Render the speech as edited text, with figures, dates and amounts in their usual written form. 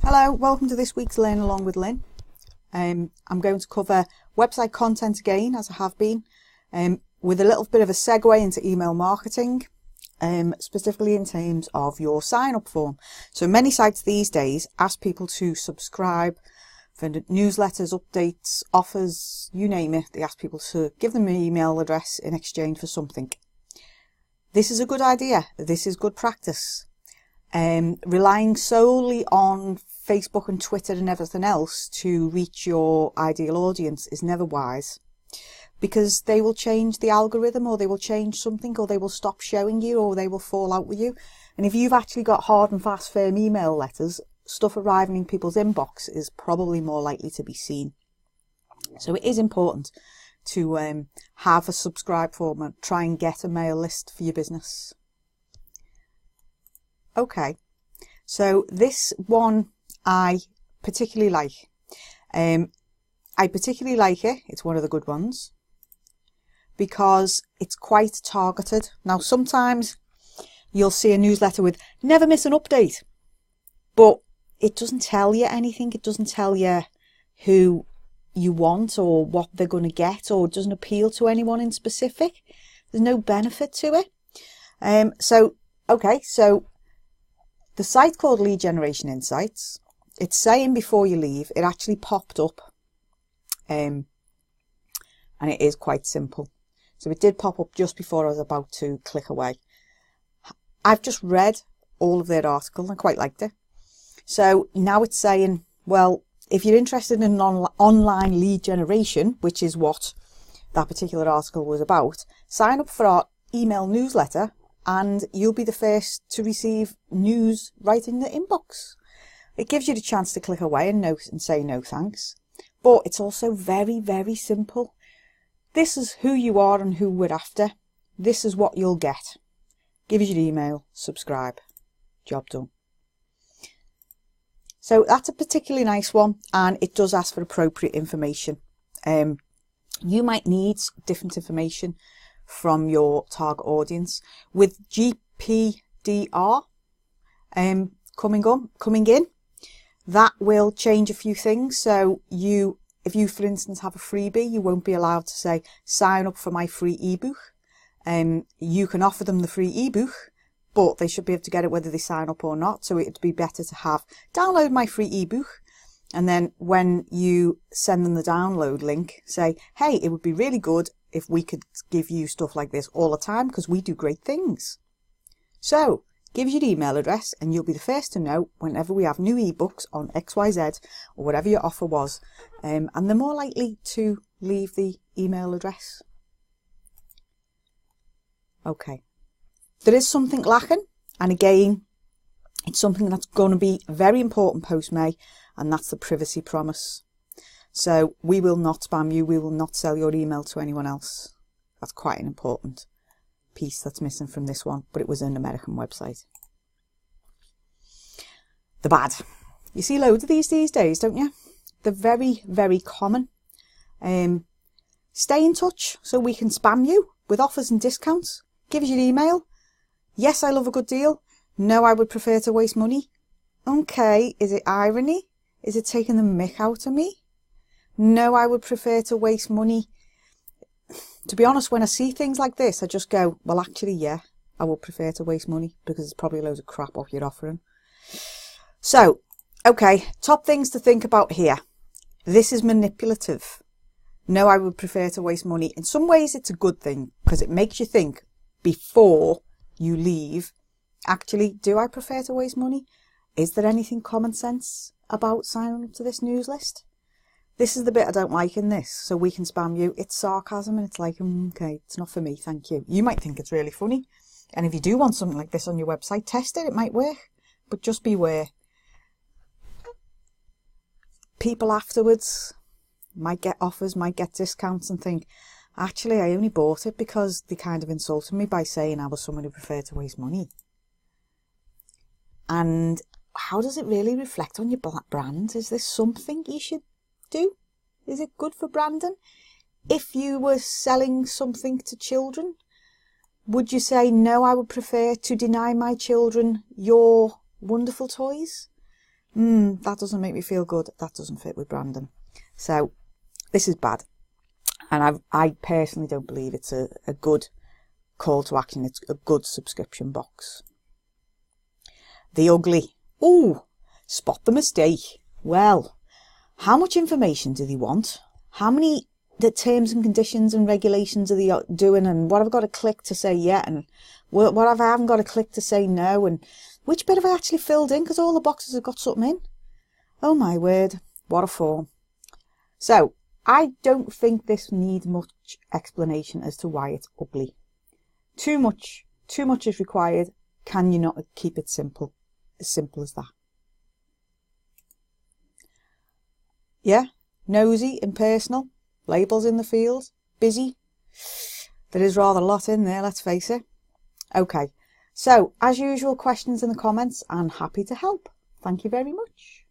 Hello, welcome to this week's Learn Along with Lynn. I'm going to cover website content again, as I have been, with a little bit of a segue into email marketing, specifically in terms of your sign-up form. So many sites these days ask people to subscribe for newsletters, updates, offers, you name it. They ask people to give them an email address in exchange for something. This is a good idea. This is good practice. Relying solely on Facebook and Twitter and everything else to reach your ideal audience is never wise, because they will change the algorithm, or they will change something, or they will stop showing you, or they will fall out with you. And if you've actually got hard and fast firm email letters, stuff arriving in people's inbox is probably more likely to be seen. So it is important to have a subscribe form and try and get a mail list for your business. Okay, so this one I particularly like. I particularly like it. It's one of the good ones because it's quite targeted. Now, sometimes you'll see a newsletter with never miss an update, but it doesn't tell you anything. It doesn't tell you who you want or what they're going to get, or it doesn't appeal to anyone in specific. There's no benefit to it. So the site called Lead Generation Insights, it's saying before you leave, it actually popped up, and it is quite simple. So it did pop up just before I was about to click away. I've just read all of their article and I quite liked it. So now it's saying, well, if you're interested in online lead generation, which is what that particular article was about, sign up for our email newsletter and you'll be the first to receive news right in the inbox. It gives you the chance to click away and say no thanks. But it's also very, very simple. This is who you are and who we're after. This is what you'll get. Give us your email, subscribe. Job done. So that's a particularly nice one, and it does ask for appropriate information. You might need different information from your target audience. With GPDR coming in, that will change a few things. So if you, for instance, have a freebie, you won't be allowed to say, sign up for my free ebook. You can offer them the free ebook, but they should be able to get it whether they sign up or not. So it'd be better to have, download my free ebook. And then when you send them the download link, say, hey, it would be really good if we could give you stuff like this all the time, because we do great things. So give your email address and you'll be the first to know whenever we have new ebooks on XYZ or whatever your offer was. And they're more likely to leave the email address. Okay. There is something lacking. And again, it's something that's going to be very important post-May, and that's the privacy promise. So we will not spam you. We will not sell your email to anyone else. That's quite an important piece that's missing from this one, but it was an American website. The bad. You see loads of these days, don't you? They're very, very common. Stay in touch so we can spam you with offers and discounts. Give us your email. Yes, I love a good deal. No, I would prefer to waste money. Okay, is it irony? Is it taking the mick out of me? No, I would prefer to waste money. To be honest, when I see things like this, I just go, well, actually, yeah, I would prefer to waste money because it's probably loads of crap off you're offering. So, okay, top things to think about here. This is manipulative. No, I would prefer to waste money. In some ways, it's a good thing because it makes you think before you leave, actually, do I prefer to waste money? Is there anything common sense about signing up to this news list? This is the bit I don't like in this, so we can spam you. It's sarcasm and it's like, okay, it's not for me, thank you. You might think it's really funny. And if you do want something like this on your website, test it, it might work. But just beware. People afterwards might get offers, might get discounts and think, actually, I only bought it because they kind of insulted me by saying I was someone who preferred to waste money. And how does it really reflect on your brand? Is this something you should do? Is it good for branding? If you were selling something to children, would you say, no, I would prefer to deny my children your wonderful toys? That doesn't make me feel good. That doesn't fit with Brandon. So this is bad. And I personally don't believe it's a good call to action. It's a good subscription box. The ugly. Ooh, spot the mistake. Well, how much information do they want? How many the terms and conditions and regulations are they doing? And what have I got to click to say yeah? And what have I haven't got to click to say no? And which bit have I actually filled in? Because all the boxes have got something in. Oh my word, what a form. So I don't think this needs much explanation as to why it's ugly. Too much is required. Can you not keep it simple? As simple as that. Yeah, nosy, impersonal, labels in the field, busy. There is rather a lot in there, let's face it. Okay, so as usual, questions in the comments. I'm happy to help. Thank you very much.